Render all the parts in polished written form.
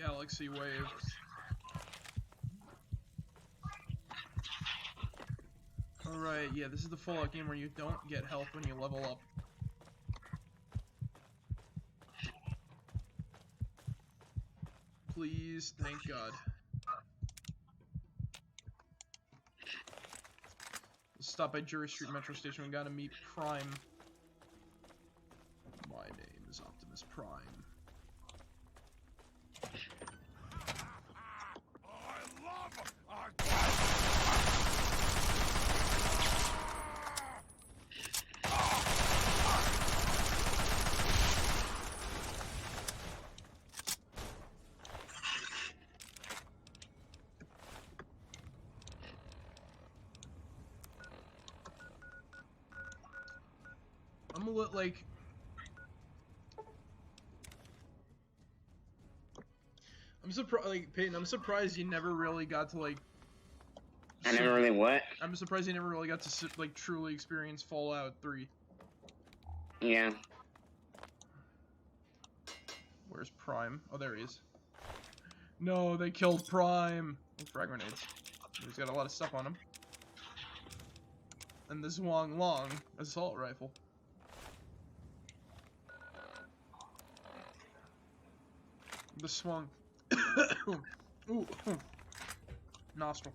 Galaxy Wave. Alright, yeah, this is the Fallout game where you don't get health when you level up. Please, thank God. Let's stop by Jury Street Metro Station. We gotta meet Prime. My name is Optimus Prime. I'm a little like. I'm surprised, like Peyton. I'm surprised you never really got to like. I never really what? I'm surprised you never really got to like truly experience Fallout 3. Yeah. Where's Prime? Oh, there he is. No, they killed Prime. Oh, frag grenades. He's got a lot of stuff on him. And this long assault rifle. The swung. Ooh. Nostril.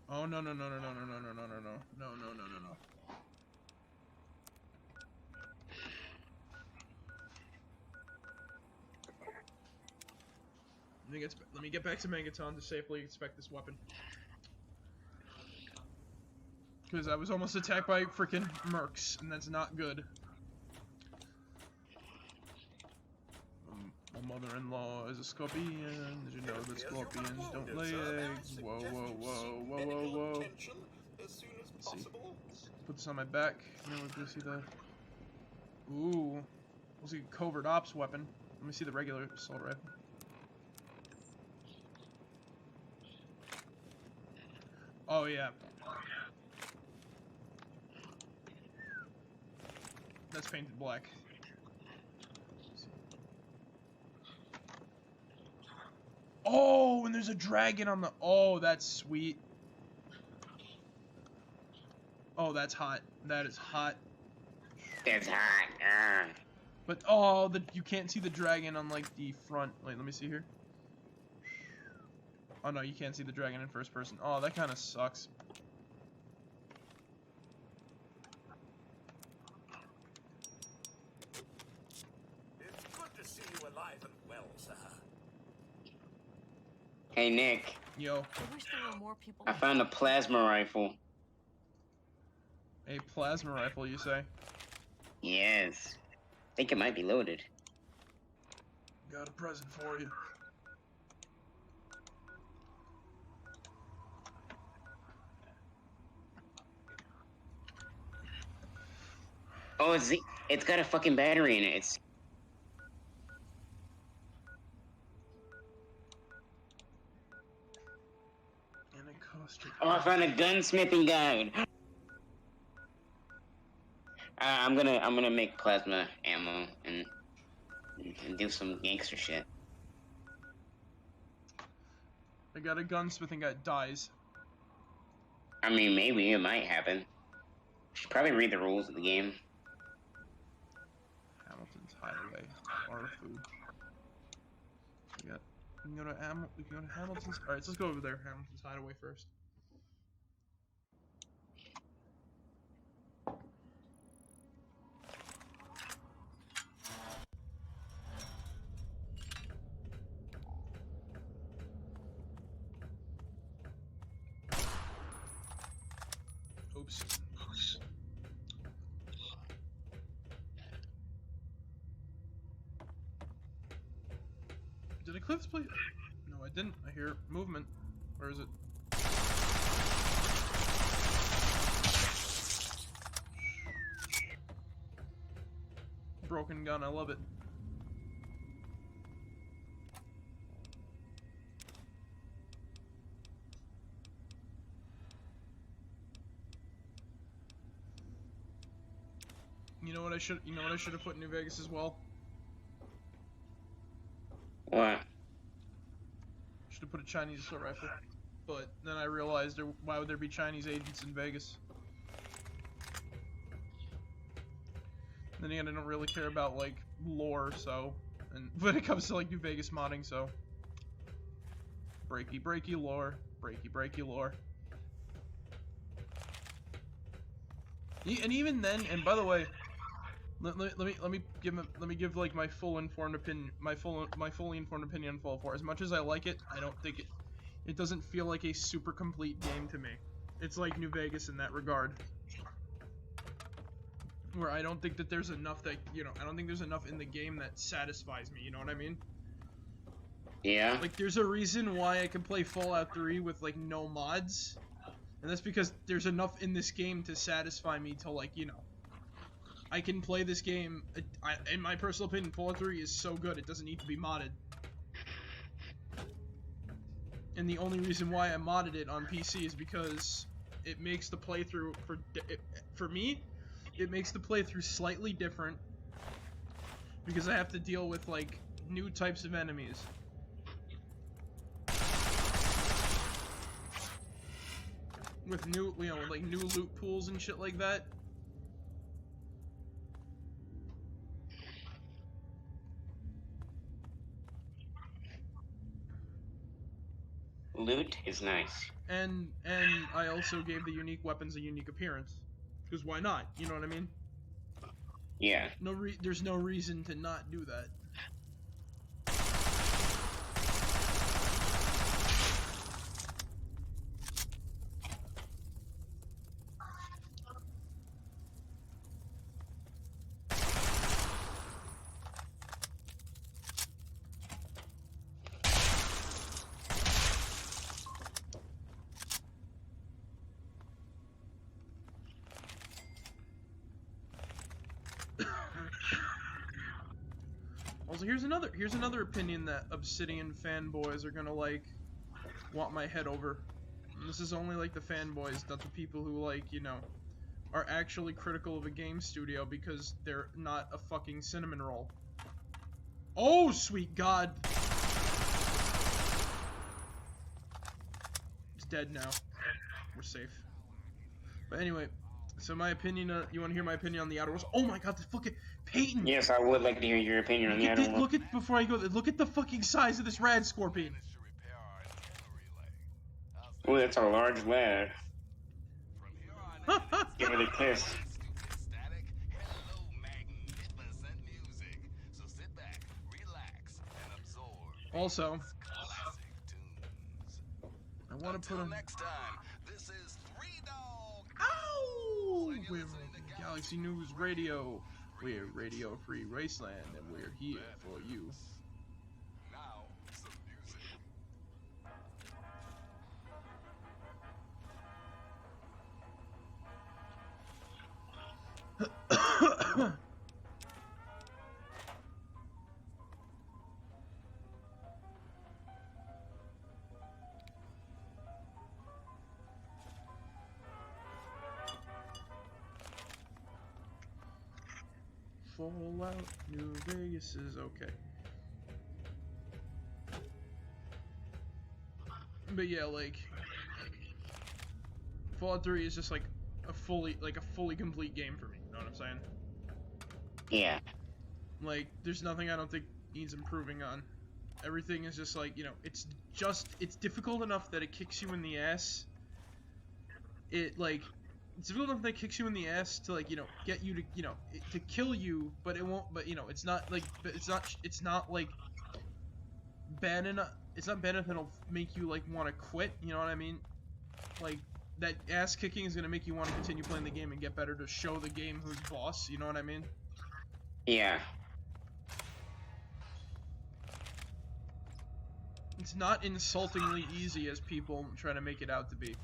Oh no. Let me get back to Megaton to safely inspect this weapon. Because I was almost attacked by freaking mercs, and that's not good. My mother-in-law is a scorpion. Did you know that scorpions don't lay eggs? Whoa. Let's see. Put this on my back. Now we're gonna see the. Ooh. We'll see a covert ops weapon. Let me see the regular assault rifle. Oh yeah. That's painted black. Oh, and there's a dragon on the. Oh, that's sweet. Oh, that's hot. That is hot. It's hot. But oh, you can't see the dragon on like the front. Wait, let me see here. Oh no, you can't see the dragon in first person. Oh, that kind of sucks. It's good to see you alive and well, sir. Hey Nick. Yo. I wish there were more people. I found a plasma rifle. A plasma rifle, you say? Yes. I think it might be loaded. Got a present for you. Oh, it's got a fucking battery in it. It's. And it cost you. Oh, I found a gunsmithing guide. I'm gonna make plasma ammo and do some gangster shit. I got a gunsmithing guy dies. I mean, maybe it might happen. Should probably read the rules of the game. Hamilton's Hideaway. Bar food. We got. We can go to Hamilton's. All right, let's go over there. Hamilton's Hideaway first. Oops. Did I clear this place? No, I didn't. I hear movement. Where is it? Broken gun, I love it. You know what I should have put in New Vegas as well? What? Should have put a Chinese assault rifle. But then I realized why would there be Chinese agents in Vegas? Then again, I don't really care about like lore, so and when it comes to like New Vegas modding, so breaky lore, breaky lore. And even then, and by the way, let me give like my fully informed opinion on Fallout 4. As much as I like it, I don't think it doesn't feel like a super complete game to me. It's like New Vegas in that regard, where I don't think that there's enough that I don't think there's enough in the game that satisfies me. You know what I mean? Yeah. Like, there's a reason why I can play Fallout 3 with like no mods. And that's because there's enough in this game to satisfy me to, like, I can play this game. In my personal opinion, Fallout 3 is so good, it doesn't need to be modded. And the only reason why I modded it on PC is because it makes the playthrough, for me, it makes the playthrough slightly different. Because I have to deal with, like, new types of enemies. With new, like new loot pools and shit like that. Loot is nice. And I also gave the unique weapons a unique appearance. Because why not? You know what I mean? Yeah. There's no reason to not do that. Also, here's another opinion that Obsidian fanboys are gonna like want my head over. And this is only like the fanboys, not the people who like, are actually critical of a game studio because they're not a fucking cinnamon roll. Oh, sweet God! It's dead now. We're safe. But anyway, so my opinion, you want to hear my opinion on the Outer Worlds? Oh my God, the fucking Peyton! Yes, I would like to hear your opinion on the Outer Worlds. Look at, before I go, look at the fucking size of this rad scorpion. Oh, that's a large lad. Give it a kiss. Also, I want to put on. Ow! We're Galaxy News Radio. We're Radio Free Wasteland, and we're here for you. Fallout New Vegas is okay. But yeah, like Fallout 3 is just like a fully complete game for me, you know what I'm saying? Yeah. Like, there's nothing I don't think needs improving on. Everything is just like, it's difficult enough that it kicks you in the ass. It's difficult enough that it kicks you in the ass to, like, get you to, to kill you, but it won't, but, it's not, like, it's not, like, bad enough, it's not bad enough that it'll make you, like, want to quit, you know what I mean? Like, that ass kicking is going to make you want to continue playing the game and get better to show the game who's boss, you know what I mean? Yeah. It's not insultingly easy as people try to make it out to be.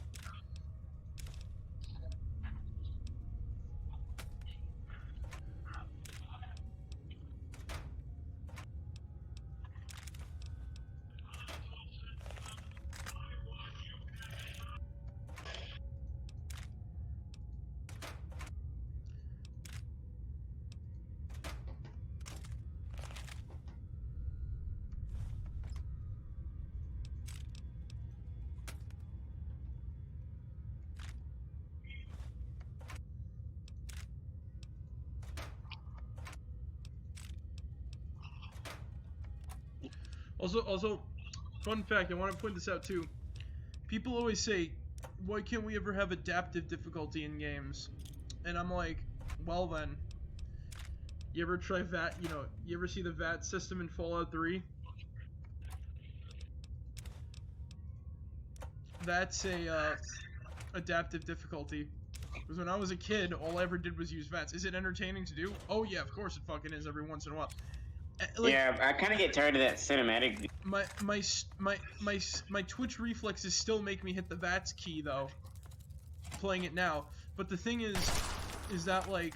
Also, fun fact, I want to point this out too. People always say, why can't we ever have adaptive difficulty in games? And I'm like, well then. You ever try VAT, you ever see the VAT system in Fallout 3? That's a, adaptive difficulty. Because when I was a kid, all I ever did was use VATs. Is it entertaining to do? Oh yeah, of course it fucking is every once in a while. Like, yeah, I kind of get tired of that cinematic. My Twitch reflexes still make me hit the VATS key though. Playing it now, but the thing is that like,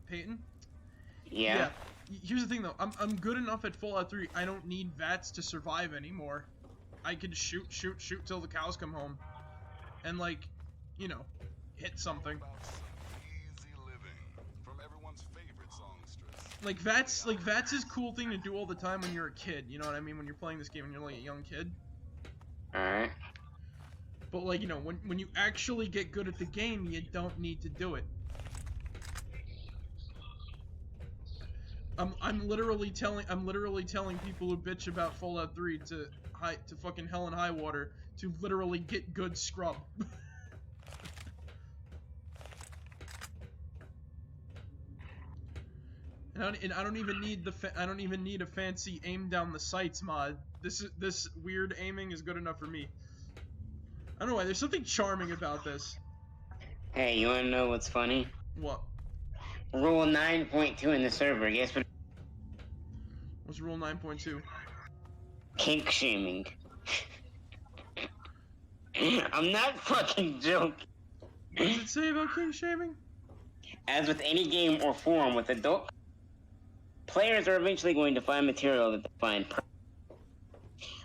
Peyton? Yeah. Here's the thing though, I'm good enough at Fallout 3. I don't need VATS to survive anymore. I can shoot till the cows come home, and like, hit something. Like VATS is a cool thing to do all the time when you're a kid. You know what I mean? When you're playing this game and you're like a young kid. Alright. But like, when you actually get good at the game, you don't need to do it. I'm literally telling people who bitch about Fallout 3 to fucking hell and high water to literally get good scrub. And I don't even need a fancy aim down the sights mod. This weird aiming is good enough for me. I don't know why. There's something charming about this. Hey, you wanna know what's funny? What? Rule 9.2 in the server. Guess what? What's rule 9.2? Kink shaming. I'm not fucking joking. What does it say about kink shaming? As with any game or forum with adult players are eventually going to find material that they find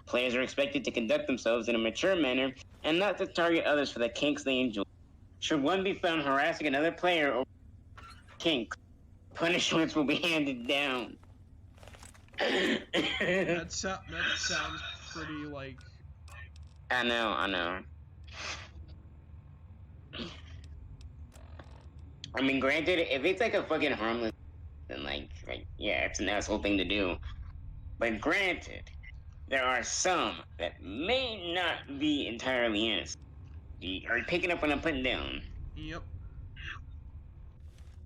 players are expected to conduct themselves in a mature manner and not to target others for the kinks they enjoy. Should one be found harassing another player or kinks, punishments will be handed down. That sounds pretty like... I know. I mean, granted, if it's like a fucking harmless, then like yeah, it's an asshole thing to do. But granted, there are some that may not be entirely innocent. Are you picking up what I'm putting down? Yep.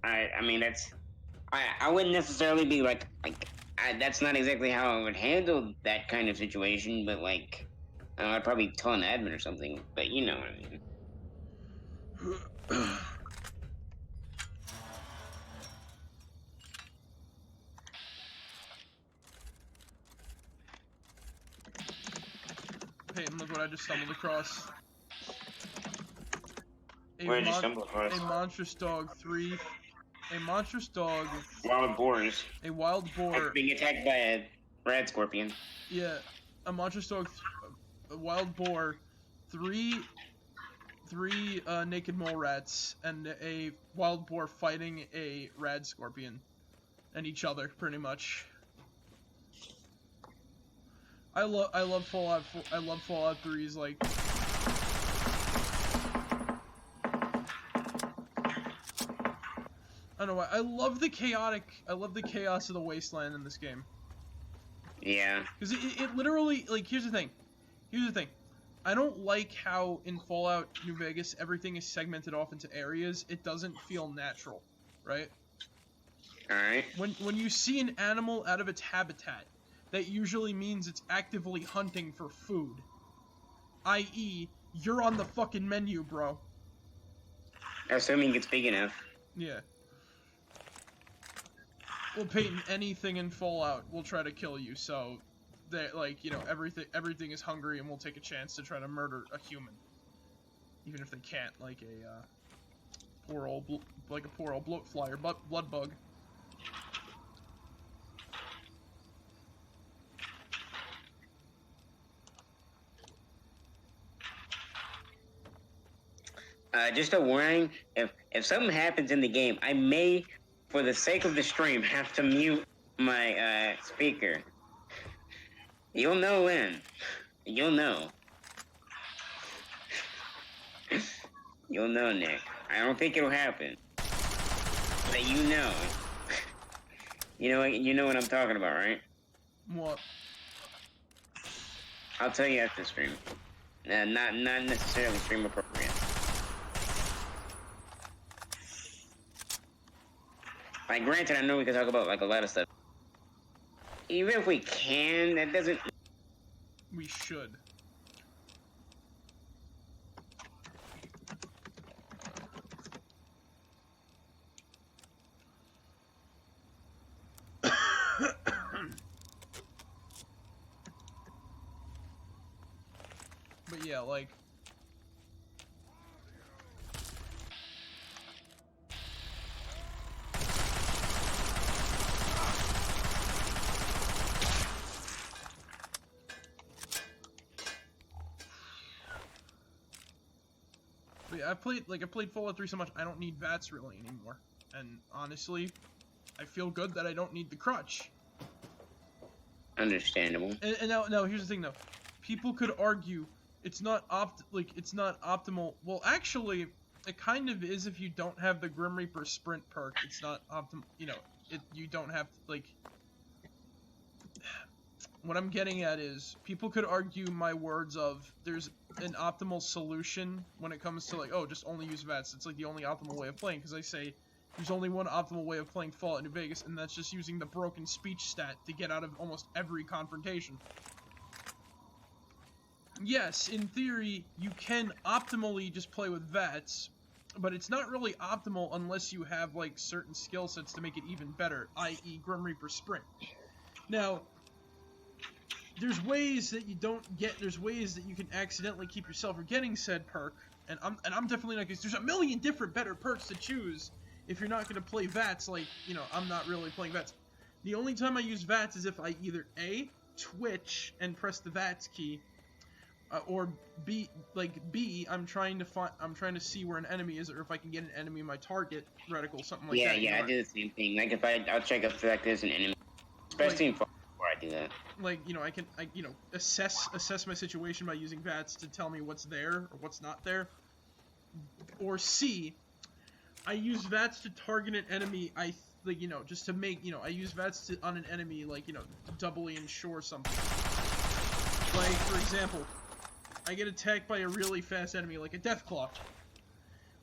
I mean, I wouldn't necessarily be like that's not exactly how I would handle that kind of situation, but like, I'd probably tell an admin or something, but you know what I mean. Peyton, look what I just stumbled across. Where did you stumble across? A monstrous dog 3. A monstrous dog. Wild boars. A wild boar. Being attacked by a rad scorpion. Yeah, a monstrous dog, a wild boar, three naked mole rats, and a wild boar fighting a rad scorpion, and each other pretty much. I love Fallout 3's like. I don't know why. I love the chaos of the wasteland in this game. Yeah. Because it literally, like, here's the thing. I don't like how in Fallout New Vegas everything is segmented off into areas. It doesn't feel natural, right? Alright. When you see an animal out of its habitat, that usually means it's actively hunting for food. I.e., you're on the fucking menu, bro. Assuming it's big enough. Yeah. Well, Peyton, anything in Fallout will try to kill you, so that, like, everything is hungry and will take a chance to try to murder a human, even if they can't, like a poor old bloat fly or blood bug. Just a warning: if something happens in the game, I may, for the sake of the stream, have to mute my speaker. You'll know when. You'll know. You'll know, Nick. I don't think it'll happen, but you know. You know what I'm talking about, right? What? I'll tell you after stream. Not necessarily stream appropriate. Like, granted, I know we can talk about like a lot of stuff. Even if we can, that doesn't. We should. But yeah, like. But yeah, I played Fallout 3 so much, I don't need VATS really anymore. And honestly, I feel good that I don't need the crutch. Understandable. And now here's the thing though. People could argue it's not optimal. Well, actually, it kind of is if you don't have the Grim Reaper sprint perk. It's not optimal, you know, you don't have like what I'm getting at is people could argue my words of there's an optimal solution when it comes to like, oh, just only use VATS. It's like the only optimal way of playing, because I say there's only one optimal way of playing Fallout New Vegas, and that's just using the broken speech stat to get out of almost every confrontation. Yes, in theory, you can optimally just play with VATS, but it's not really optimal unless you have like certain skill sets to make it even better, i.e. Grim Reaper Sprint. Now, there's ways that you don't get, there's ways that you can accidentally keep yourself from getting said perk, and I'm definitely not, because there's a million different better perks to choose if you're not going to play VATS. Like, you know, I'm not really playing VATS. The only time I use VATS is if I either A, twitch and press the VATS key, or B, I'm trying to see where an enemy is, or if I can get an enemy in my target reticle, something like that. Yeah, I do the same thing. Like, if I'll check if like there's an enemy, especially in Fallout 4, I do that. Like, you know, I assess my situation by using VATS to tell me what's there or what's not there. Or C, I use VATS to target an enemy. Just to make, I use VATS on an enemy, like, to doubly ensure something. Like, for example, I get attacked by a really fast enemy, like a Deathclaw.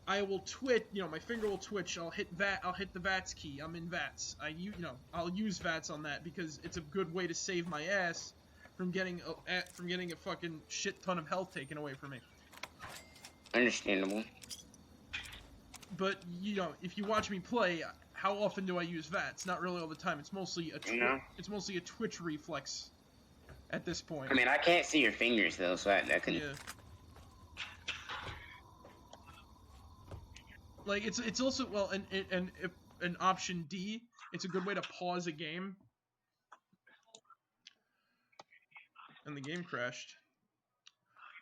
I will twitch, my finger will twitch. I'll hit the VATS key. I'm in VATS. I'll use VATS on that because it's a good way to save my ass from getting a fucking shit ton of health taken away from me. Understandable. But if you watch me play, how often do I use VATS? Not really all the time. It's mostly a twitch reflex at this point. I mean, I can't see your fingers though, so I can. Yeah. Like, it's also, well, and if an option D, it's a good way to pause a game. And the game crashed.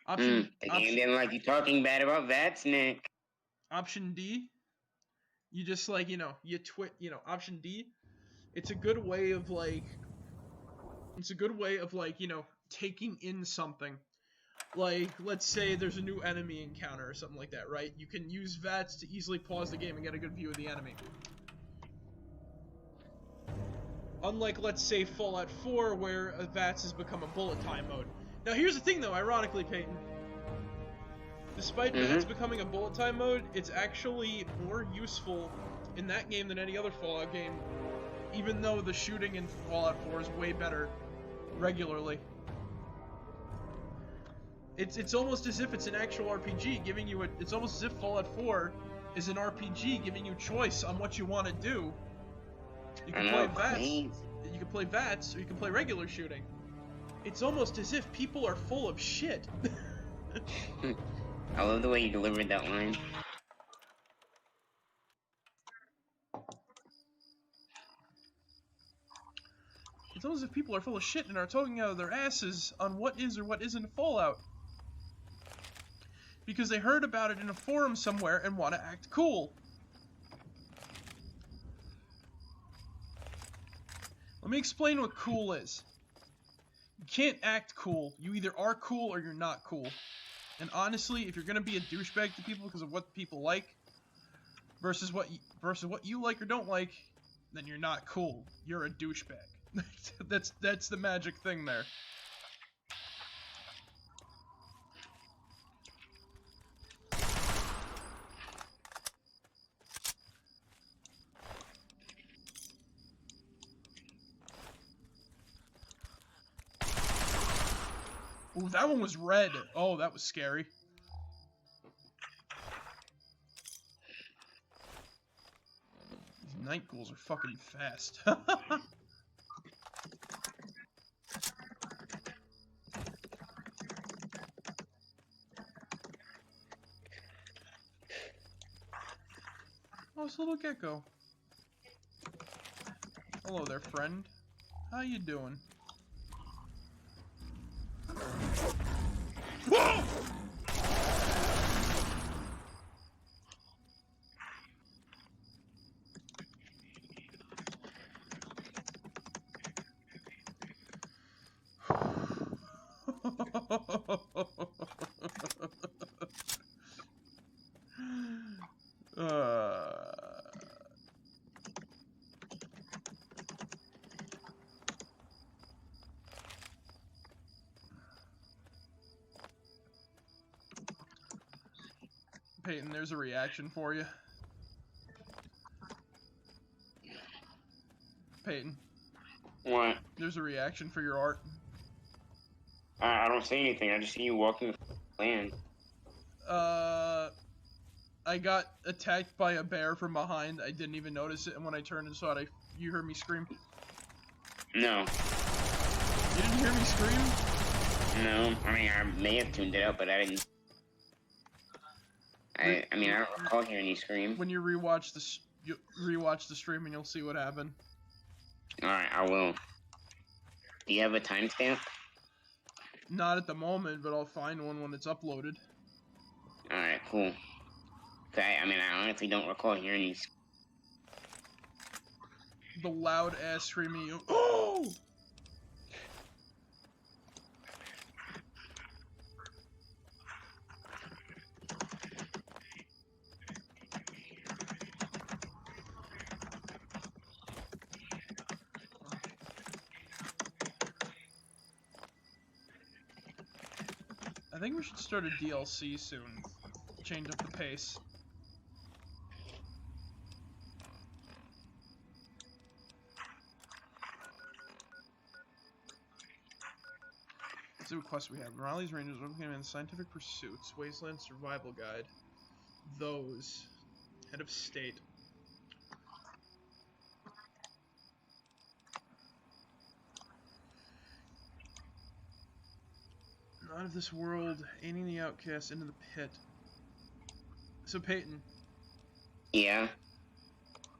The game didn't like you talking bad about VATS, Nick. Option D, you just, like, option D, it's a good way of, taking in something. Like, let's say there's a new enemy encounter or something like that, right? You can use VATS to easily pause the game and get a good view of the enemy. Unlike, let's say, Fallout 4, where VATS has become a bullet time mode. Now, here's the thing, though, ironically, Peyton. Despite VATS becoming a bullet time mode, it's actually more useful in that game than any other Fallout game, even though the shooting in Fallout 4 is way better regularly. It's almost as if it's an actual RPG, giving you it's almost as if Fallout 4 is an RPG, giving you choice on what you want to do. You can play VATS, you can play VATS, or you can play regular shooting. It's almost as if people are full of shit. I love the way you delivered that line. It's almost as if people are full of shit and are talking out of their asses on what is or what isn't Fallout. Because they heard about it in a forum somewhere and want to act cool. Let me explain what cool is. You can't act cool. You either are cool or you're not cool. And honestly, if you're gonna be a douchebag to people because of what people like, versus what you like or don't like, then you're not cool. You're a douchebag. That's the magic thing there. Ooh, that one was red. Oh, that was scary. These night ghouls are fucking fast. Oh, it's a little gecko. Hello there, friend. How you doing? Whoa! Peyton, there's a reaction for you. Peyton. What? There's a reaction for your art. I don't say anything. I just see you walking the land. I got attacked by a bear from behind. I didn't even notice it, and when I turned and saw it, you heard me scream. No. You didn't hear me scream? No. I mean, I may have tuned it out, but I didn't. I mean, I don't recall hearing you scream. When you rewatch the stream, and you'll see what happened. All right, I will. Do you have a timestamp? Not at the moment, but I'll find one when it's uploaded. All right, cool. Okay, I mean, I honestly don't recall hearing you. The loud ass screaming. Oh! I think we should start a DLC soon. Change up the pace. Let's see what quests we have. Raleigh's Rangers, Open Scientific Pursuits, Wasteland Survival Guide. Those. Head of State. Out of this world, aiding the outcast into the pit. So Peyton. Yeah?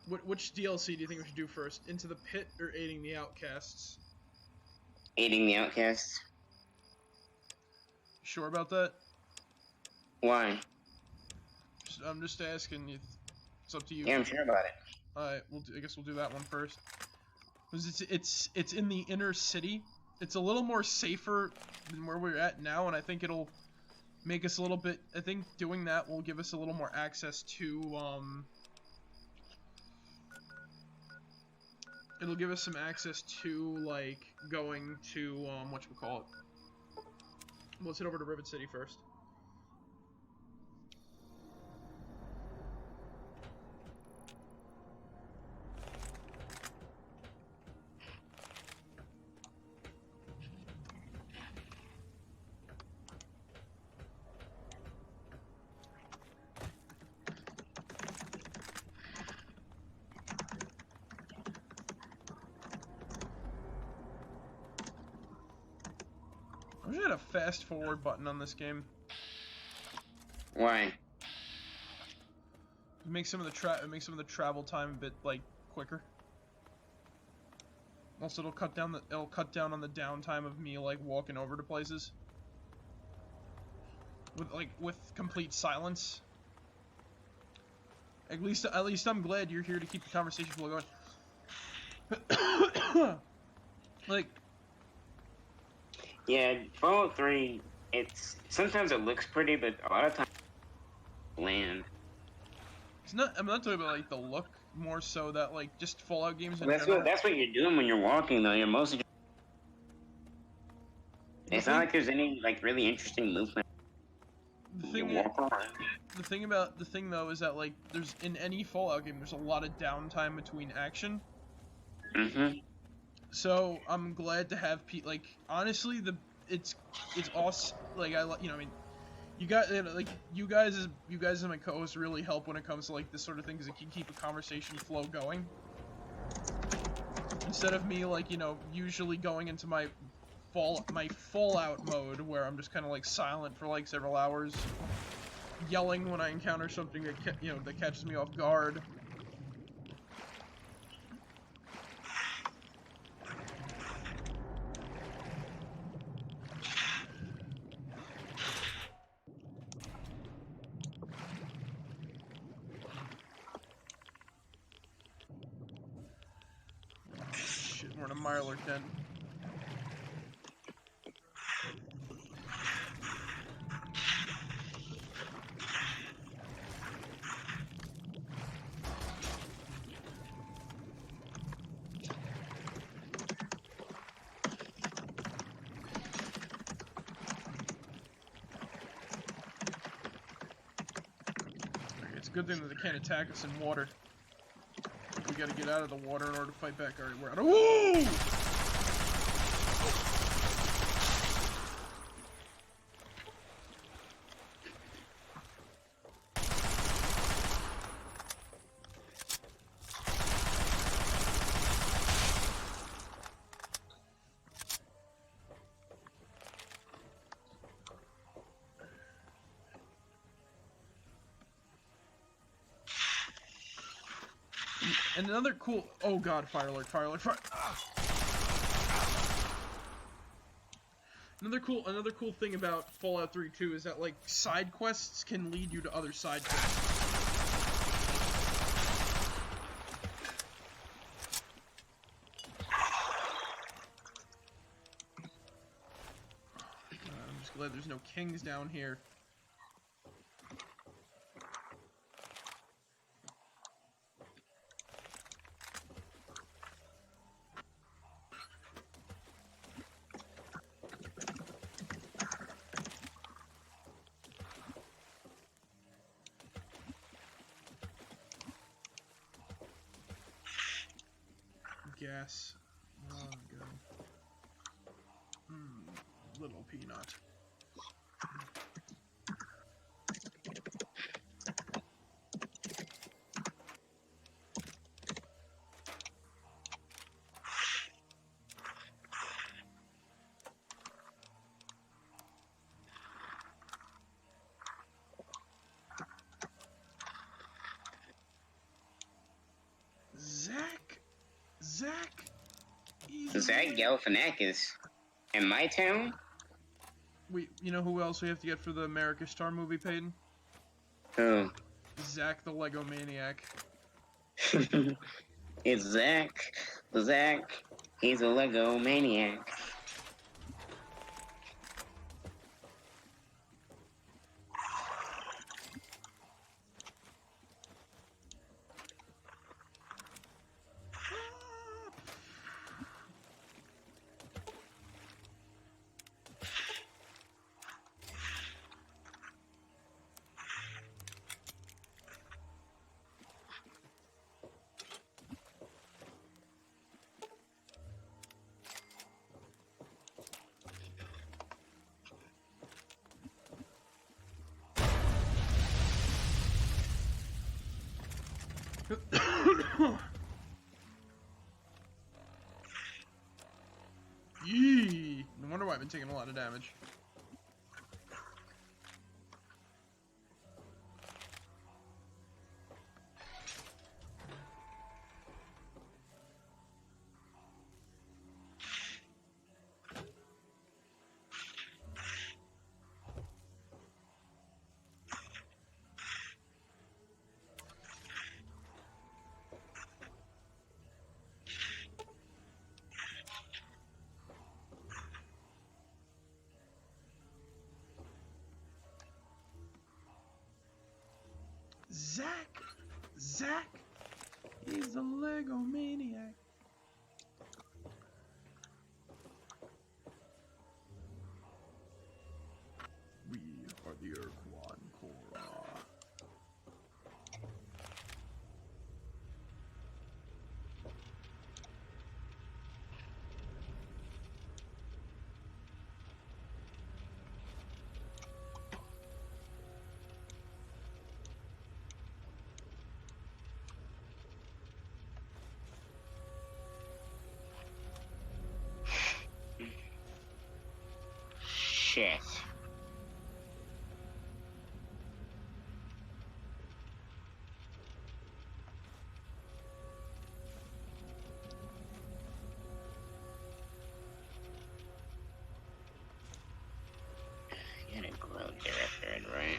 Which DLC do you think we should do first? Into the pit or aiding the outcasts? Aiding the outcasts? Sure about that? Why? I'm just asking you. It's up to you. Yeah, I'm sure about it. Alright, I guess we'll do that one first. Because it's in the inner city. It's a little more safer than where we're at now, and I think it'll make us a little bit. I think doing that will give us a little more access to it'll give us some access to like going to whatchamacallit. Let's head over to Rivet City first. I wish I had a fast forward button on this game. Why? It makes some of the travel time a bit like quicker. Also, it'll cut down on the downtime of me like walking over to places. With complete silence. At least I'm glad you're here to keep the conversation flow going. Like. Yeah, Fallout 3, sometimes it looks pretty, but a lot of times bland. It's not. I'm not talking about like the look, more so that like just Fallout games in That's general. that's what you're doing when you're walking, though. You're mostly. It's not like there's any like really interesting movement. The thing though is that like there's in any Fallout game there's a lot of downtime between action. Mm-hmm. So I'm glad to have like honestly it's awesome. Like I mean you guys as my co-hosts really help when it comes to like this sort of thing because it can keep a conversation flow going. Instead of me like usually going into my Fallout mode where I'm just kind of like silent for like several hours, yelling when I encounter something that that catches me off guard. Shit, we're in a Mylar den. It's a good thing that they can't attack us in water. We gotta get out of the water in order to fight back. Alright, we're out of— Woo! And another cool— oh god, fire alert, fire alert, fire— Another cool thing about Fallout 3 too is that like side quests can lead you to other side quests. I'm just glad there's no kings down here. Gas. Oh, good. Little peanut. Zach Galifianakis in my town. You know who else we have to get for the Marek1shtar movie, Peyton? Who? Zach the Lego Maniac. It's Zach. Zach, he's a Lego maniac. Yee! No wonder why I've been taking a lot of damage. a Lego maniac. We are the Urquan Korra. Shit. You gotta grow director, right?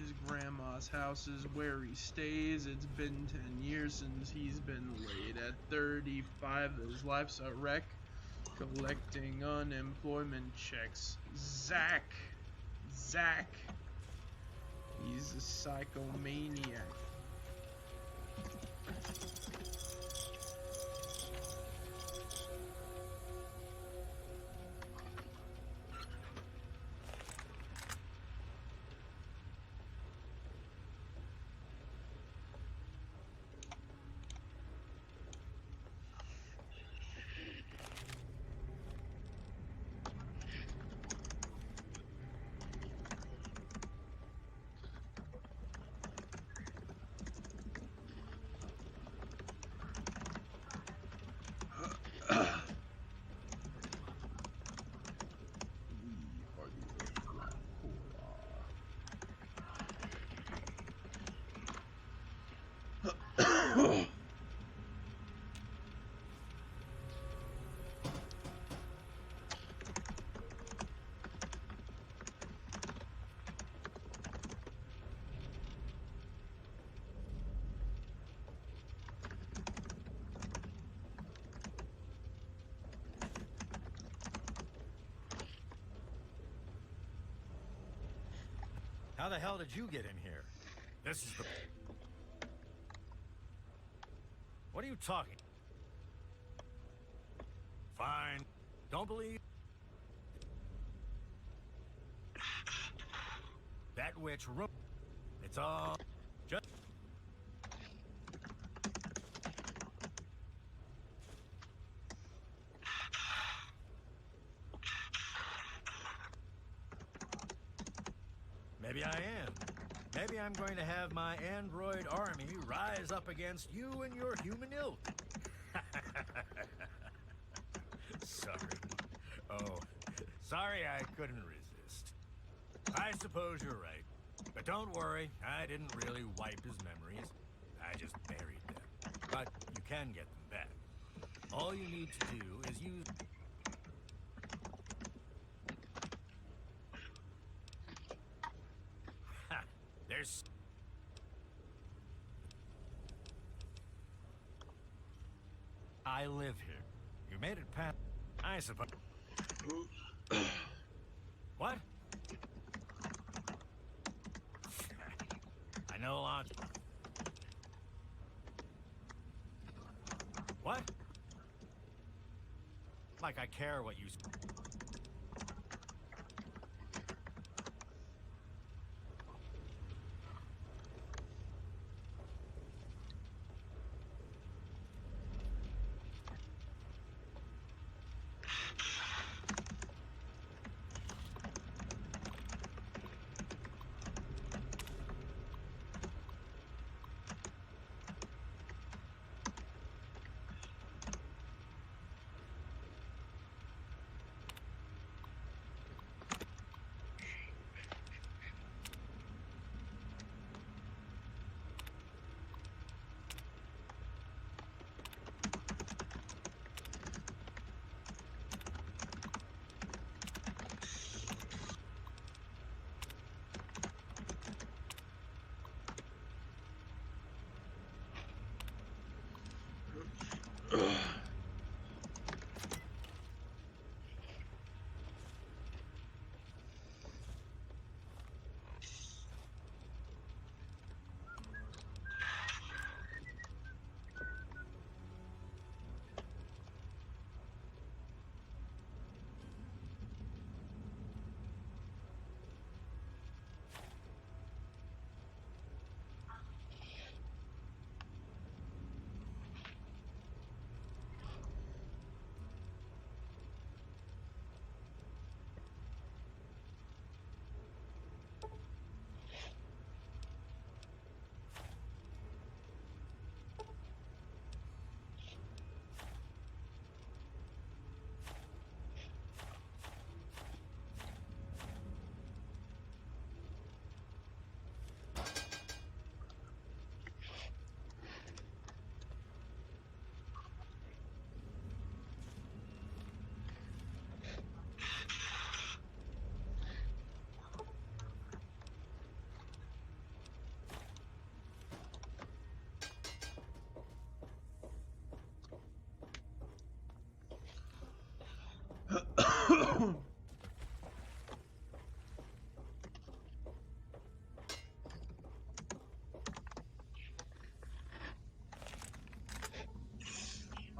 His grandma's house is where he stays. It's been 10 years since he's been laid. At 35, his life's a wreck, collecting unemployment checks. Zach. He's a psychomaniac. How the hell did you get in here? This is the... What are you talking? Fine. Don't believe... That witch room. It's all... Just... Maybe I am. Maybe I'm going to have my android army rise up against you and your human ilk. Sorry. Oh, sorry I couldn't resist. I suppose you're right. But don't worry, I didn't really wipe his memories. I just buried them. But you can get them back. All you need to do is use... Ha! There's... I live here. You made it past... I suppose... What? I know a lot. What? Like I care what you...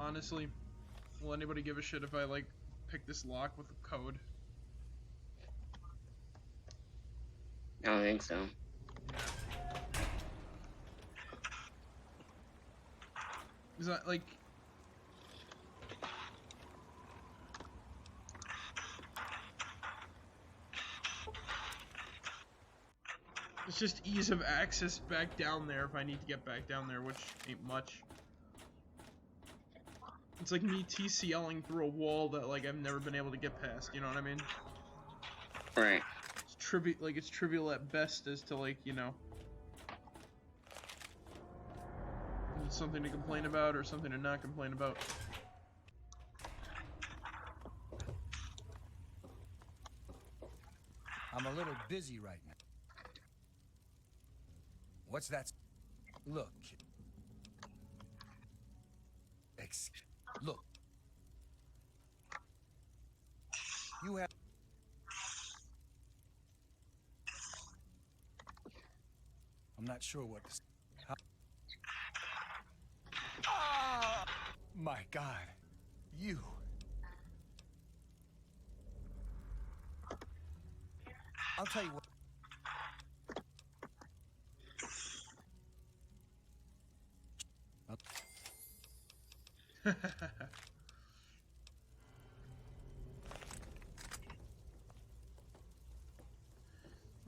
honestly, will anybody give a shit if I, like, pick this lock with a code? I don't think so. Is that, like... It's just ease of access back down there if I need to get back down there, which ain't much. It's like me TCLing through a wall that, like, I've never been able to get past, you know what I mean? Right. It's trivial at best as to, like, you know... It's something to complain about or something to not complain about. I'm a little busy right now. What's that? Look. Look. You have... I'm not sure what to say. Ah! My God. You. I'll tell you what.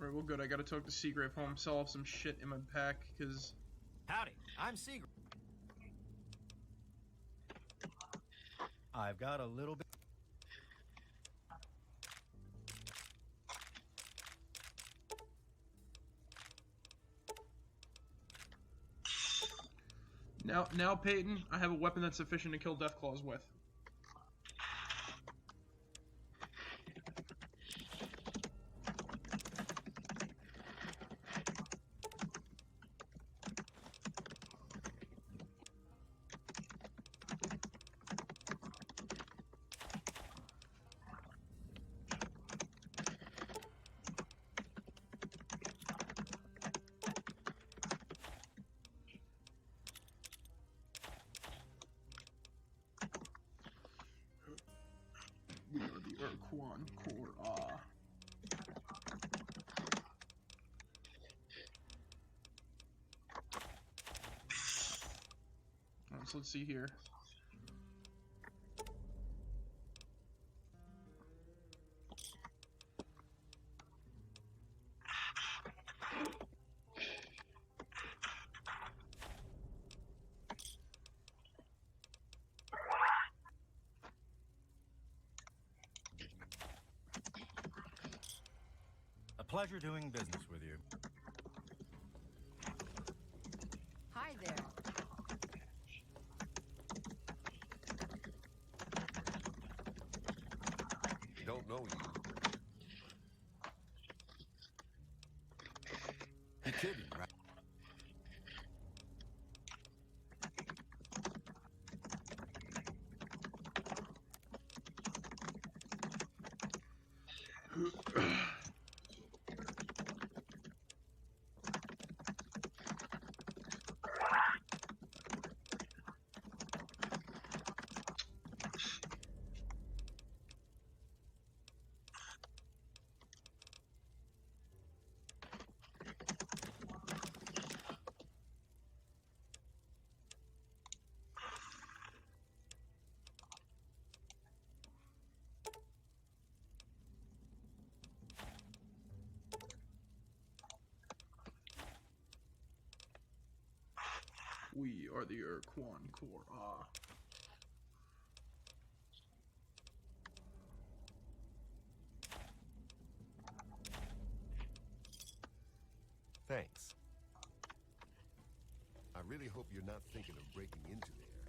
Alright, well good, I gotta talk to Seagrave Home, sell off some shit in my pack, cause... Howdy, I'm Seagrave. I've got a little bit... Now, Peyton, I have a weapon that's sufficient to kill Deathclaws with. We are the Marek1shtar Core. Alright, so let's see here. A pleasure doing business with you. Hi there. Don't know you. You're kidding, right? We are the Marek1shtar. Thanks. I really hope you're not thinking of breaking into there.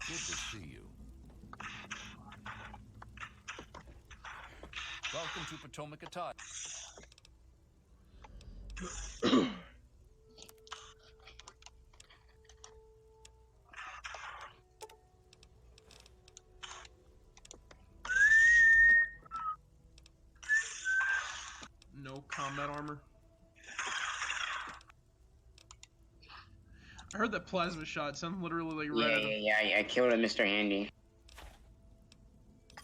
Good to see you. Welcome to Potomac Attire. No combat armor. I heard that plasma shot sound literally like Yeah, right at him. yeah. I killed a Mr. Handy.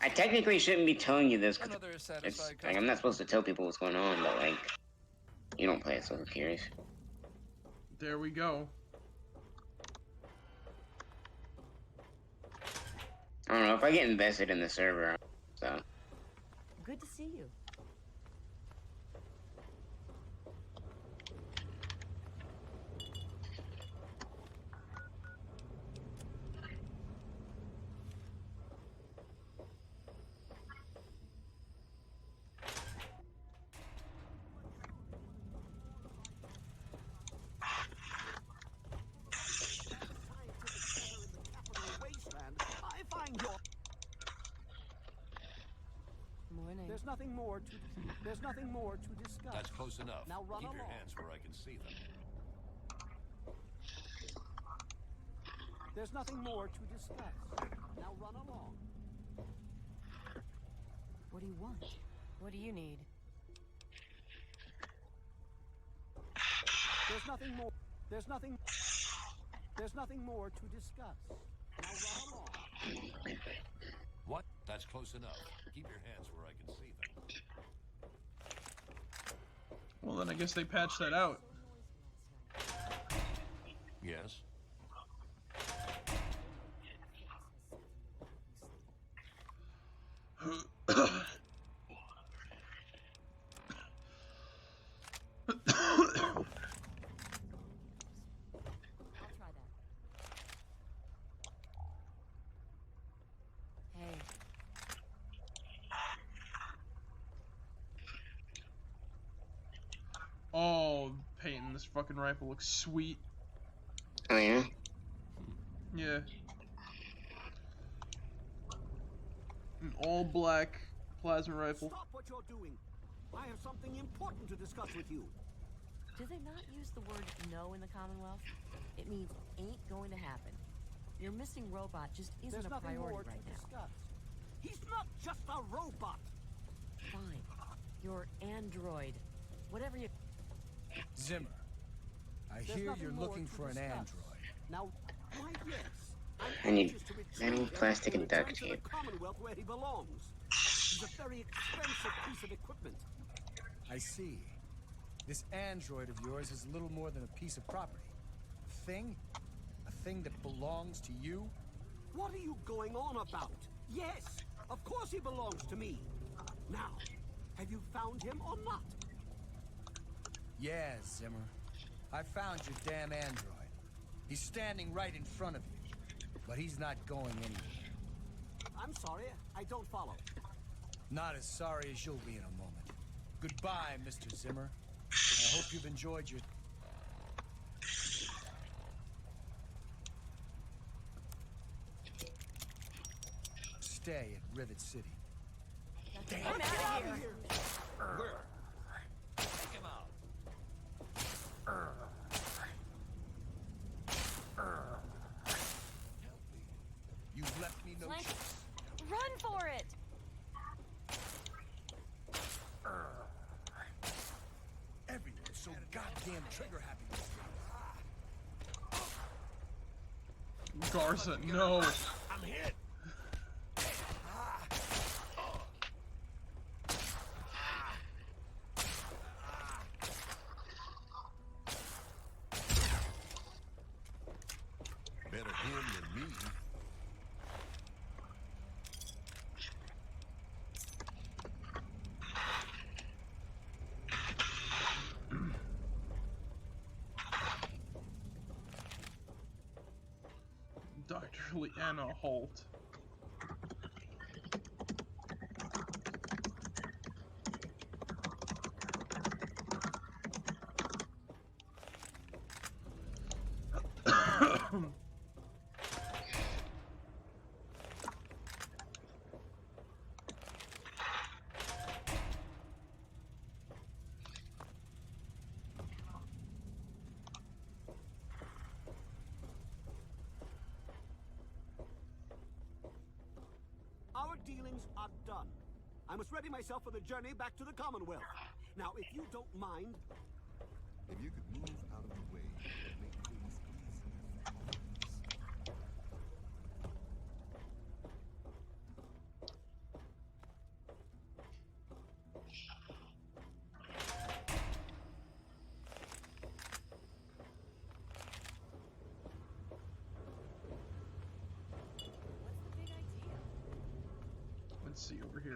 I technically shouldn't be telling you this because Another it's satisfied like I'm not supposed to tell people what's going on, but like you don't play it, so who cares? There we go. I don't know if I get invested in the server, so. Good to see you. Morning. There's nothing more to discuss. That's close enough. Now run Keep your along. hands where I can see them. There's nothing more to discuss. Now run along. What do you want? What do you need? There's nothing more. There's nothing more to discuss. Now run along. What? That's close enough. Keep your hands where I can see them. Well, then I guess they patched that out. Yes? I'll try that. Hey, Oh, Peyton, this fucking rifle looks sweet. Oh yeah? Yeah. An all black plasma rifle. Stop what you're doing. I have something important to discuss with you. do they not use the word no in the Commonwealth? It means ain't going to happen. Your missing robot just isn't There's a nothing priority more to right now. discuss. He's not just a robot. Fine. Your android. Whatever you... Zimmer, I There's hear nothing you're more looking to for an discuss. android. Now, why yes. I need anxious to retrieve metal, him plastic, and and return duct to the tape. Commonwealth where he belongs. He's a very expensive piece of equipment. I see. This android of yours is little more than a piece of property. A thing? A thing that belongs to you? What are you going on about? Yes, of course he belongs to me. Now, have you found him or not? Yeah, Zimmer. I found your damn android. He's standing right in front of you. But he's not going anywhere. I'm sorry, I don't follow. Not as sorry as you'll be in a moment. Goodbye, Mr. Zimmer. I hope you've enjoyed your... stay at Rivet City. I'm out of here. Take him out. You've left me no Flank. choice. Run for it. Everyone's so goddamn trigger happy. Garza, no. I'm hit. Better him than me. Dr. Leanna Holt. Our dealings are done. I must ready myself for the journey back to the Commonwealth. Now, if you don't mind, If you could move out of the way, it would make things easier Let's see over here.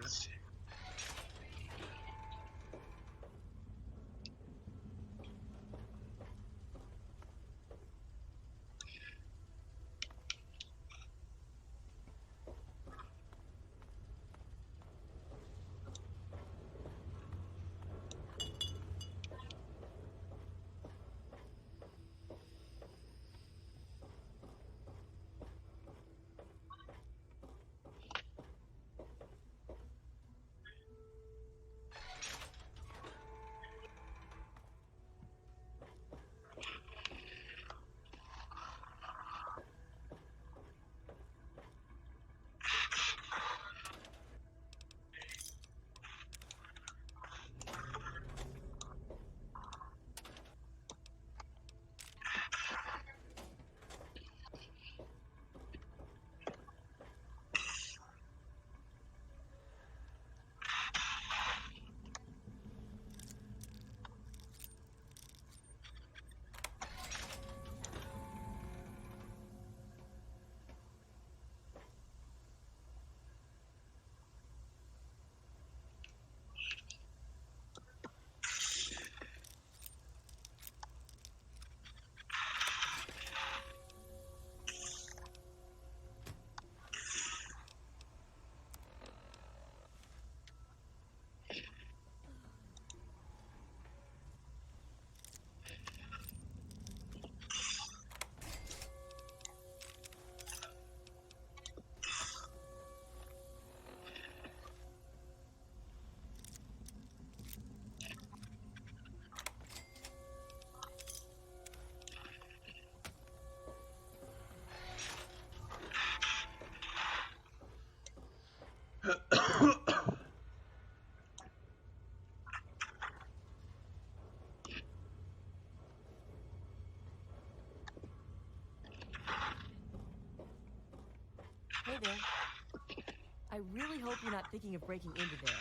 Hey there. I really hope you're not thinking of breaking into there.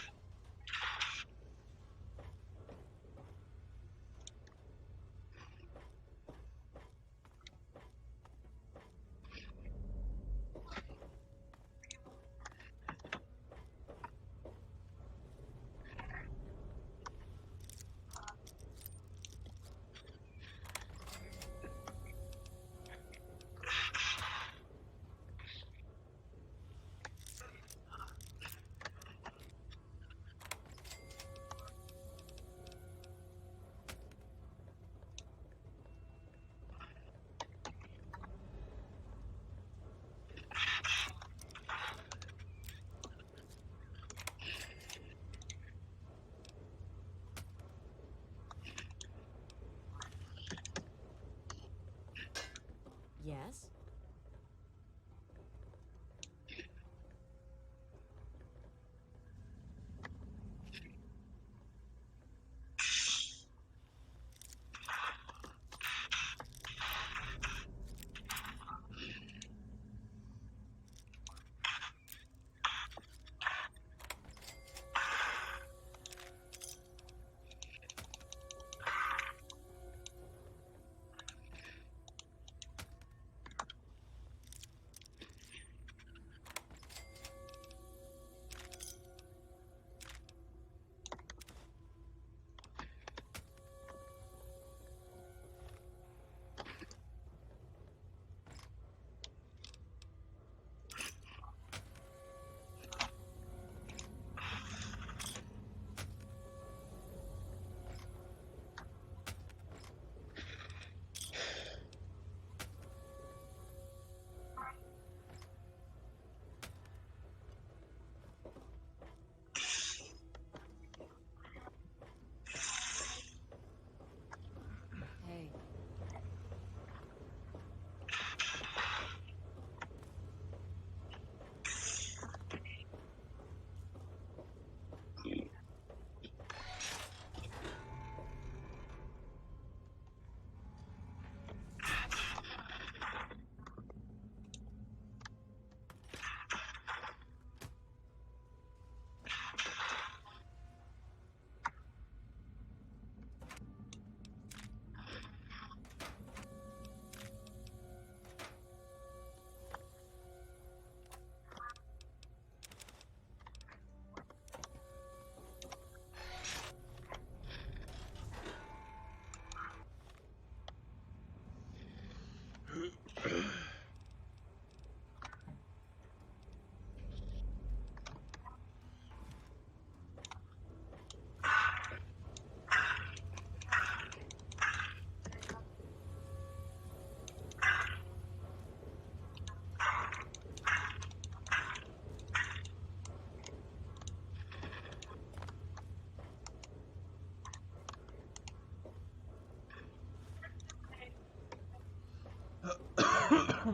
Hey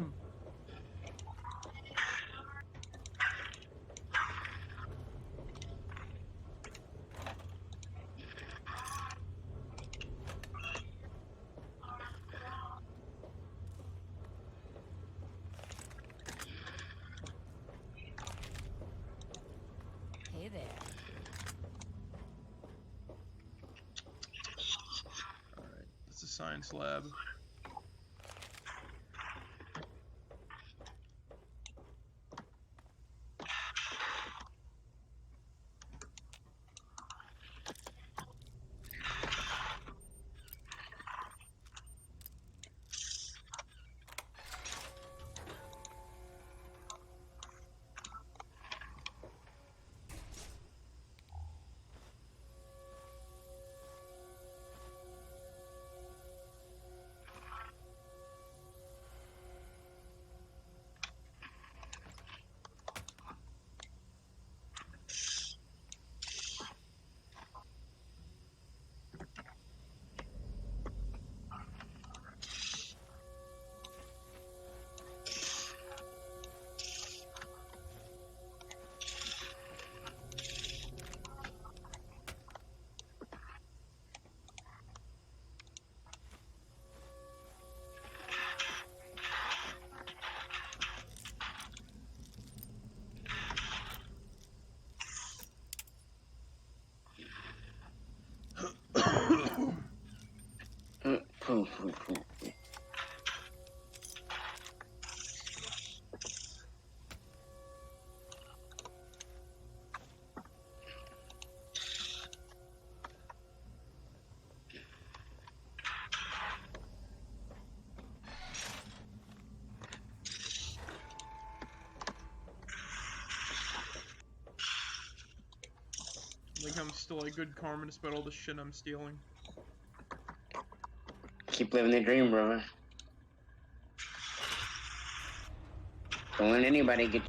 there. Alright, it's a science lab. Like I'm still like good karma despite all the shit I'm stealing. Keep living the dream, brother. Don't let anybody get.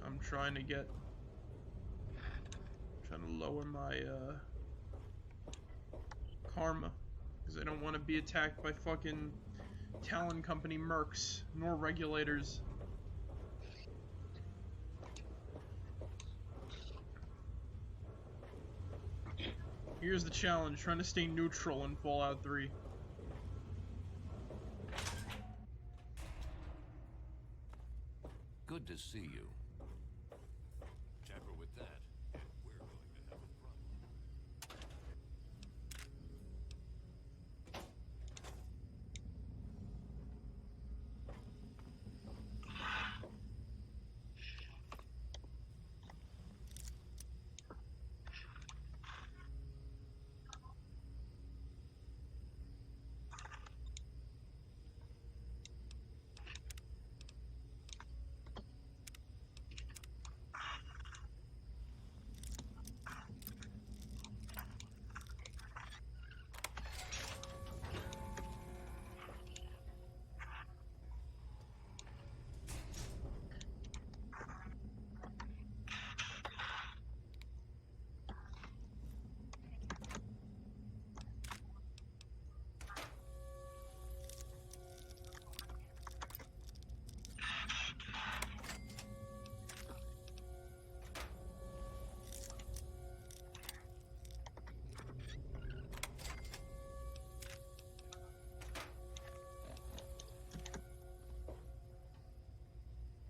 I'm trying to lower my karma because I don't want to be attacked by fucking Talon Company mercs nor regulators. Here's the challenge, trying to stay neutral in Fallout 3. Good to see you. Tamper with that, and we're going to have a problem.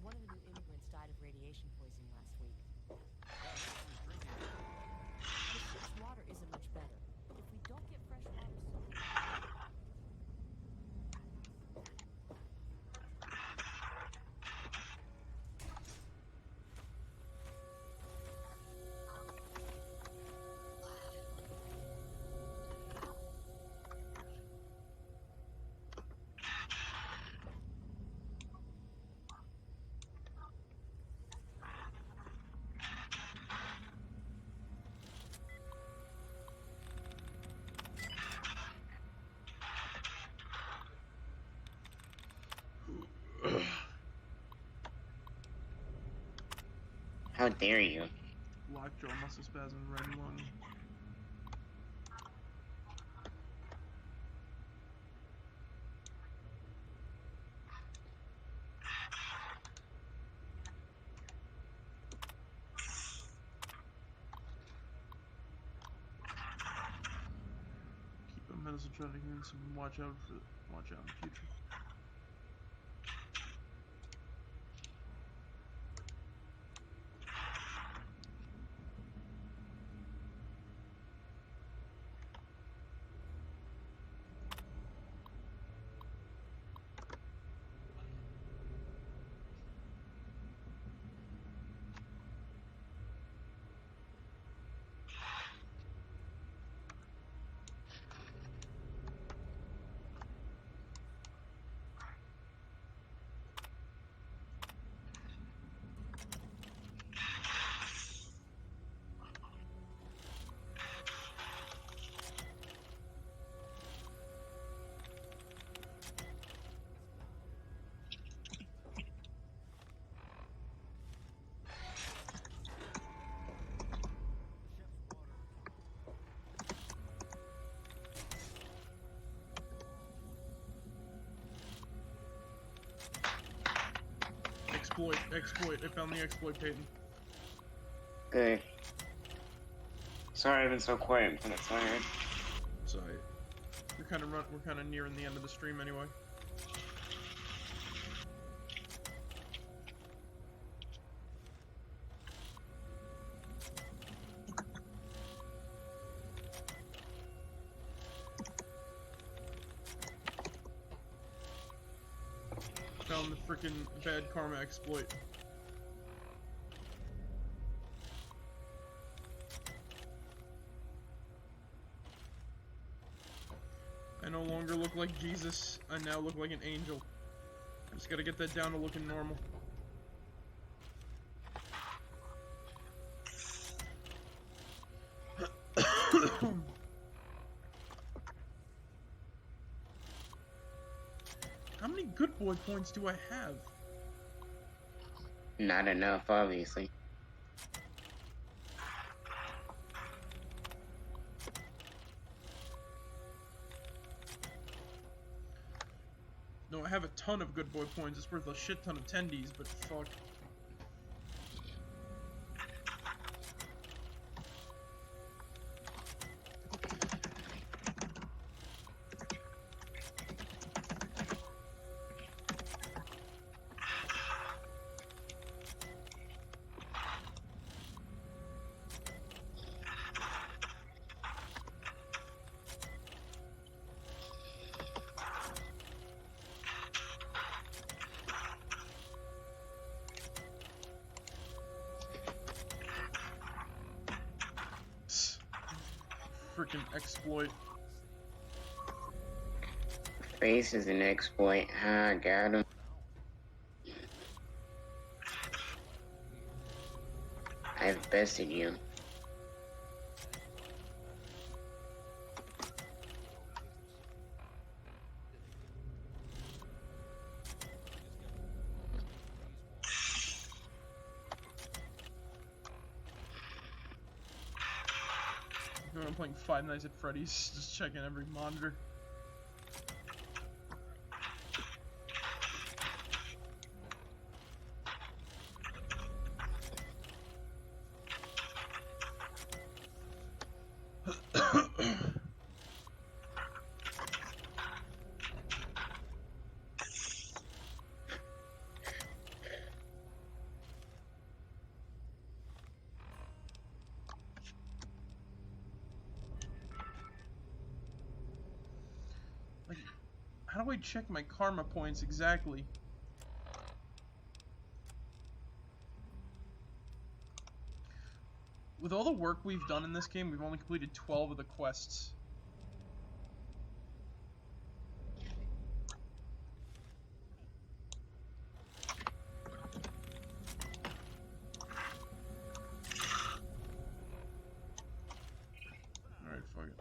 One of the new immigrants died of radiation poisoning last week. The ship's water isn't much better, but if we don't get fresh water soon... How dare you? Lockjaw muscle spasm, right lung. shadows are trying to gain some watch out in the future. Exploit. I found the exploit, Peyton. Good. Sorry I've been so quiet. I'm kinda tired. Sorry. We're kind of nearing the end of the stream anyway. Found the freaking bad karma exploit. I no longer look like Jesus. I now look like an angel. I just gotta get that down to looking normal. How many good boy points do I have? Not enough, obviously. No, I have a ton of good boy points. It's worth a shit ton of tendies, but fuck. Freaking exploit. Face is an exploit. Ah, got him. I've bested you. I'm playing Five Nights at Freddy's, just checking every monitor. Like, how do I check my karma points exactly? With all the work we've done in this game, we've only completed 12 of the quests. Alright, fuck it.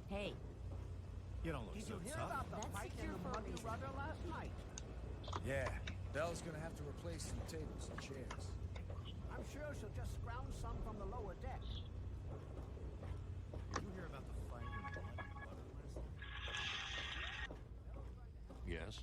Hey, You don't look Did so you hear tough. about the That's fight in secure the for a Muddy reason. Rudder last night? Yeah, Belle's gonna have to replace some tables and chairs. I'm sure she'll just scrounge some from the lower deck. Did you hear about the fight in the Muddy Rudder last night? Yes?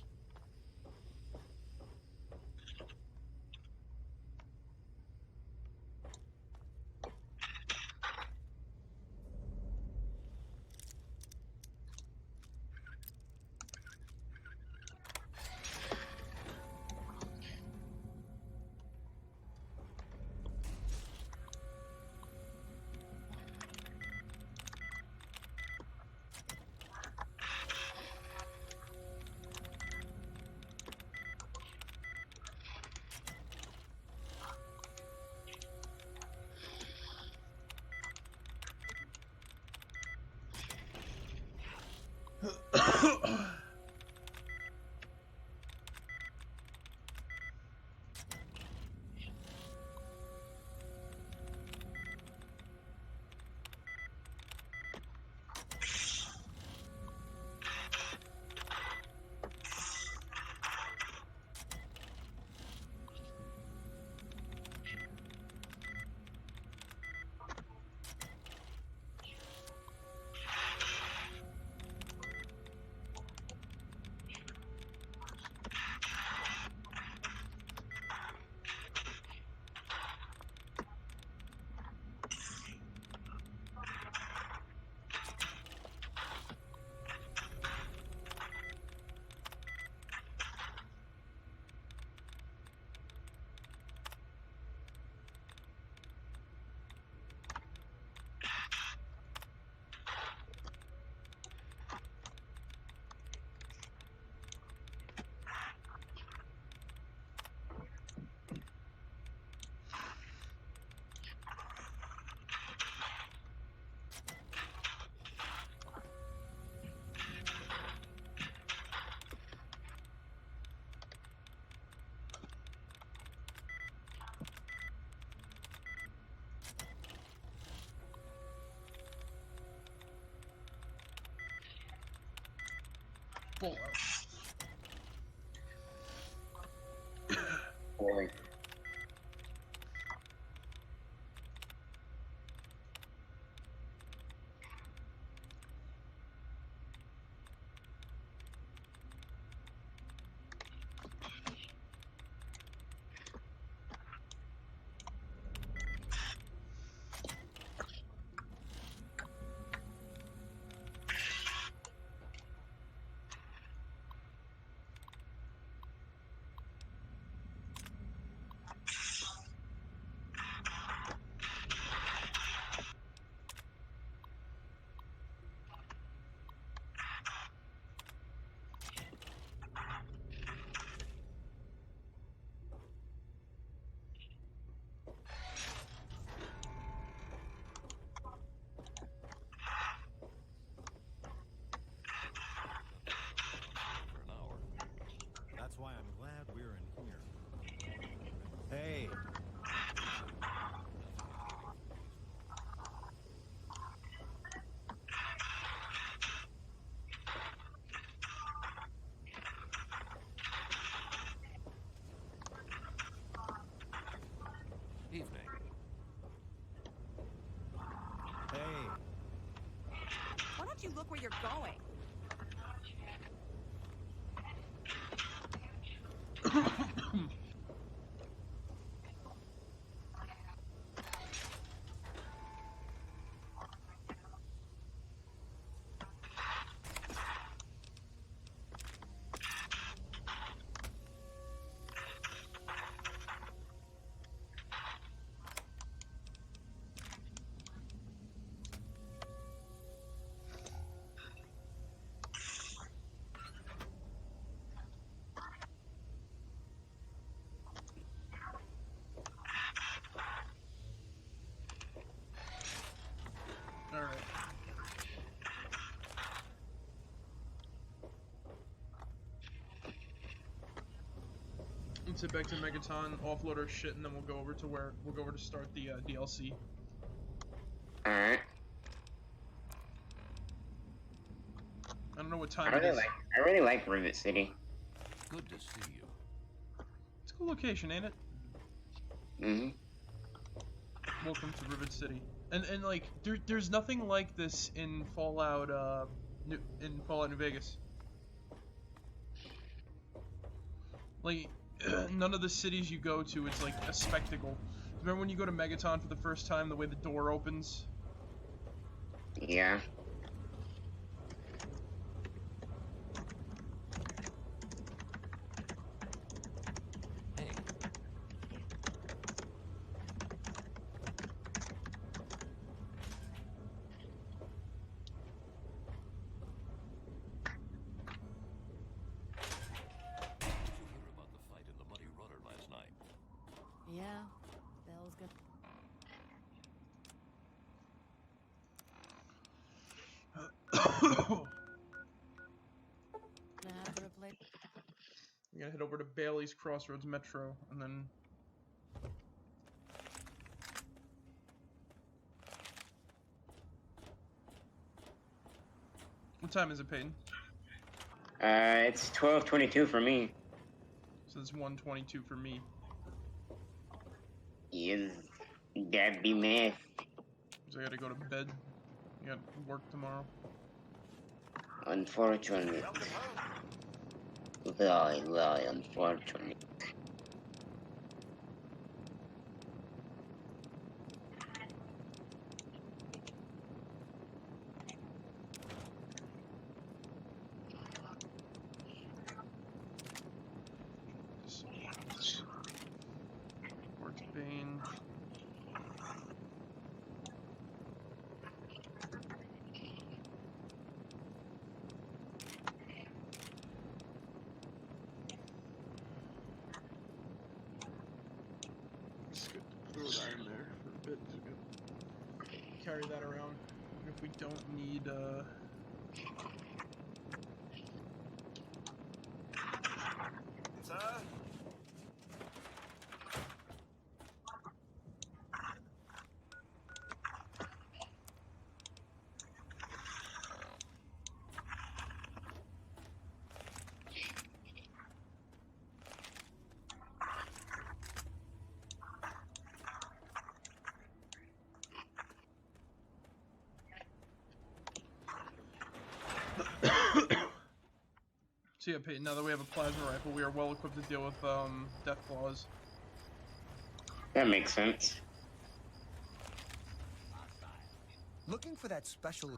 Fallout. Boy. For an hour. That's why I'm glad we're in here. Hey, Evening. hey. Why don't you look where you're going? Alright. Let's head back to Megaton, offload our shit, and then we'll go over to start the DLC. Alright. I don't know what time it is. I really like Rivet City. Good to see you. It's a cool location, ain't it? Mm-hmm. Welcome to Rivet City. And like there's nothing like this in Fallout New Vegas. Like none of the cities you go to, it's like a spectacle. Remember when you go to Megaton for the first time, the way the door opens? Yeah. Hey, did you hear about the fight in the Muddy Rudder last night? Yeah, Bell's gonna. Gonna have to replace. We gotta head over to Bailey's Crossroads Metro, and then... What time is it, Peyton? It's 12:22 for me. So it's 1:22 for me. Yes. That'd be math. So I gotta go to bed. I got work tomorrow. Unfortunately. Very unfortunate. Work's Bane. It's good to throw that in there for a bit. It's good. Carry that around if we don't need Sir? So yeah, Peyton, now that we have a plasma rifle, we are well equipped to deal with death claws. That makes sense. Looking for that special...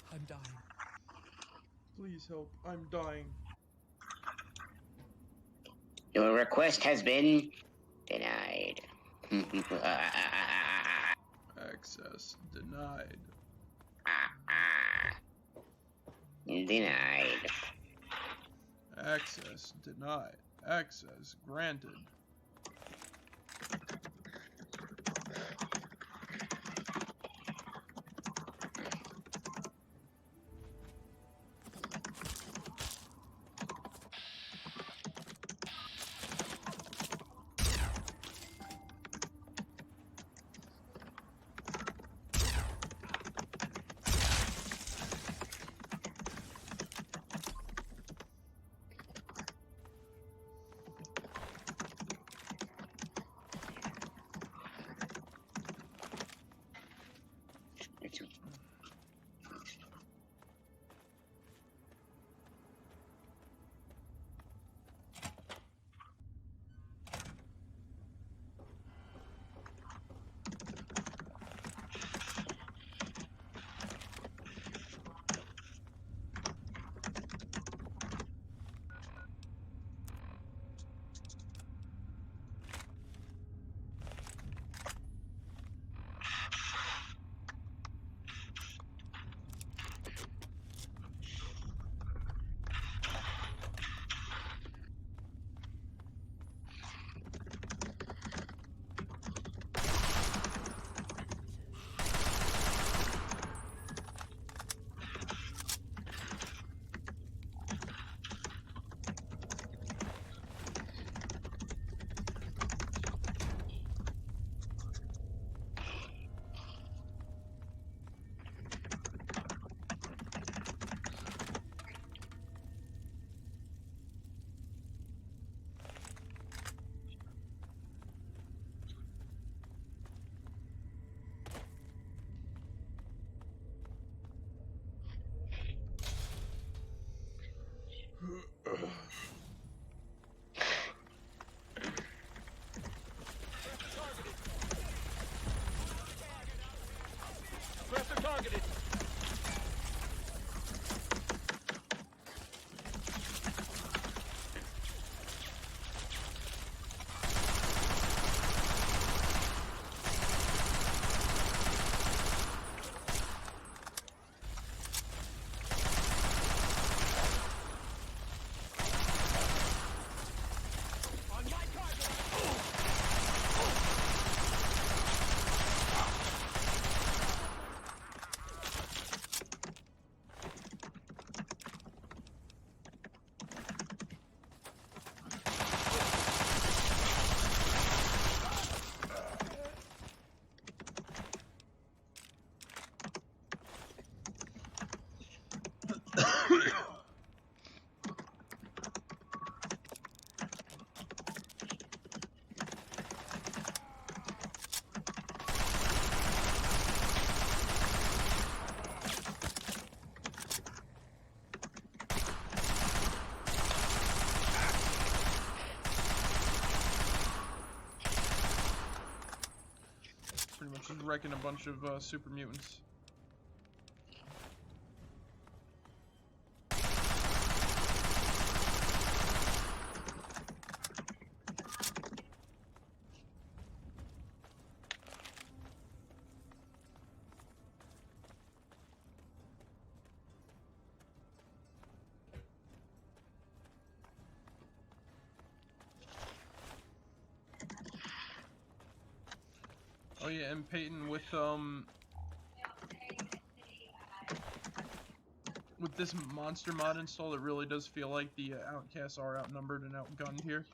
I'm dying. Please help, I'm dying. Your request has been denied. Access denied. Denied. Access denied. Access granted. Just wrecking a bunch of super mutants. Oh yeah, and Peyton, with this monster mod installed, it really does feel like the outcasts are outnumbered and outgunned here.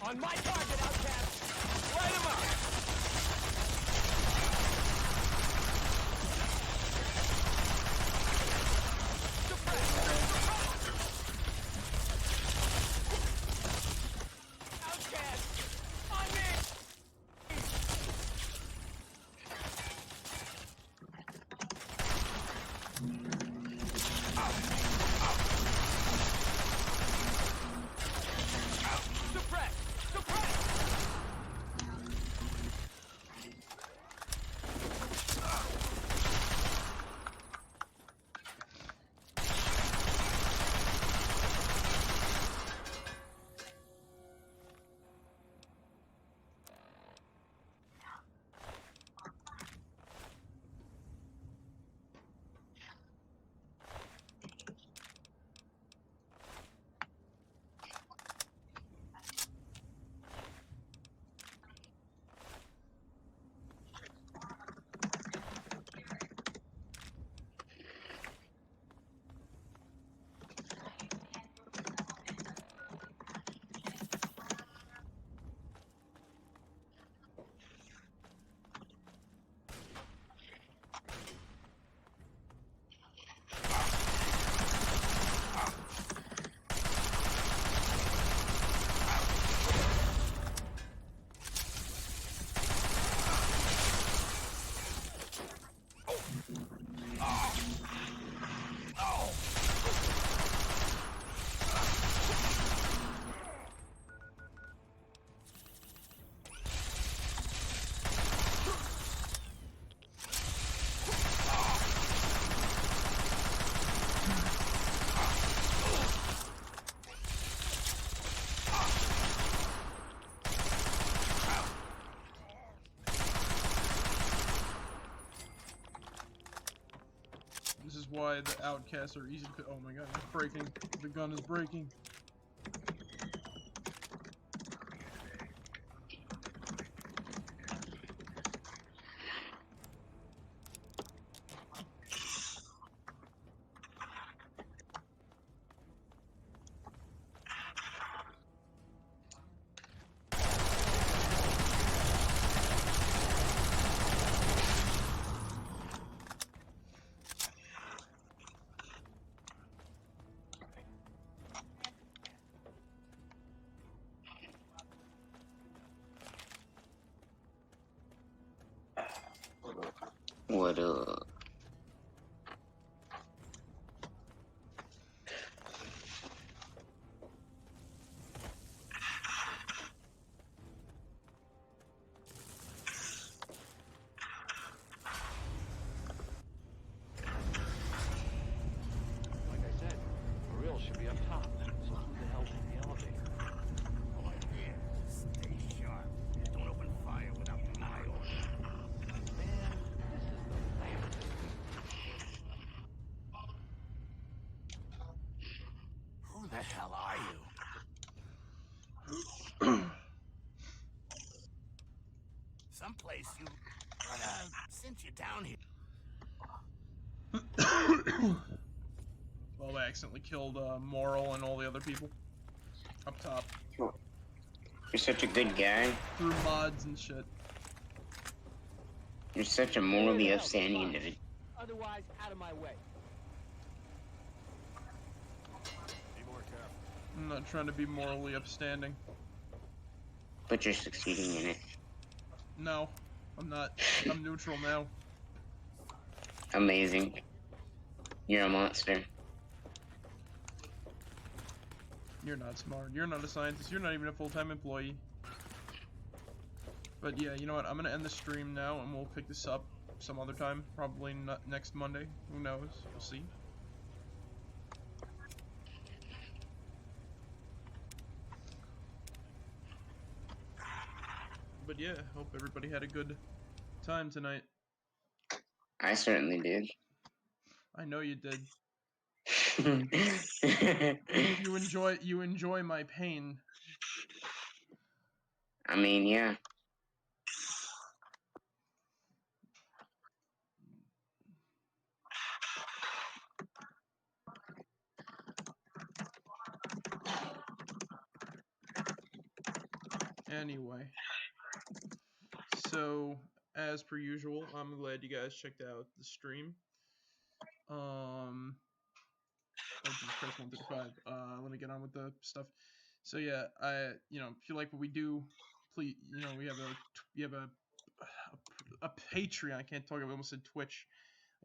On my target, outcast! Light him up! This is why the outcasts are easy to... Oh my god, it's breaking. The gun is breaking. What up? Like I said, Maril should be up top. So who the hell's in the elevator? Oh, yeah. Stay sharp. Don't open fire without my orders. Man, this is the last. Who the hell are you? Someplace you sent you down here. Well, they accidentally killed Moral and all the other people up top You're such a good guy. through mods and shit. You're such a morally upstanding individual. Otherwise, out of my way. Be more careful. I'm not trying to be morally upstanding. But you're succeeding in it. No, I'm not. I'm neutral now. Amazing. You're a monster. You're not smart. You're not a scientist. You're not even a full-time employee. But yeah, you know what? I'm gonna end the stream now, and we'll pick this up some other time. Probably not next Monday. Who knows? We'll see. But yeah, hope everybody had a good time tonight. I certainly did. I know you did. You enjoy my pain. I mean, yeah. Anyway, so as per usual, I'm glad you guys checked out the stream. Oh Jesus Christ, 135. Let me get on with the stuff. So yeah, if you like what we do, please, we have a Patreon. I can't talk. I almost said Twitch.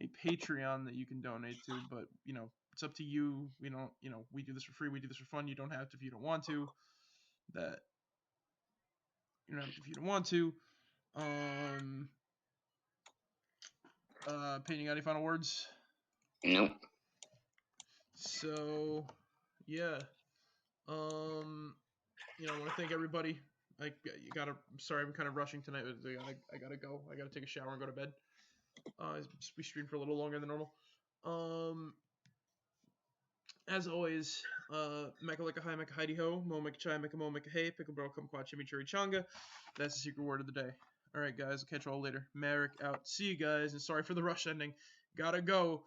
A Patreon that you can donate to, but it's up to you. We don't, we do this for free. We do this for fun. You don't have to if you don't want to. That you don't have to if you don't want to. Painting, any final words? Nope. So, yeah. I want to thank everybody. I'm sorry, I'm kind of rushing tonight. I gotta go. I gotta take a shower and go to bed. We streamed for a little longer than normal. As always, Mecca like a hi, Mecca Heidi ho, Mo Mecca chai, Mecca Mo Mecca hey, Pickle Bro Kumquat Chimichurri Changa. That's the secret word of the day. Alright guys, I'll catch you all later. Marek out. See you guys, and sorry for the rush ending. Gotta go.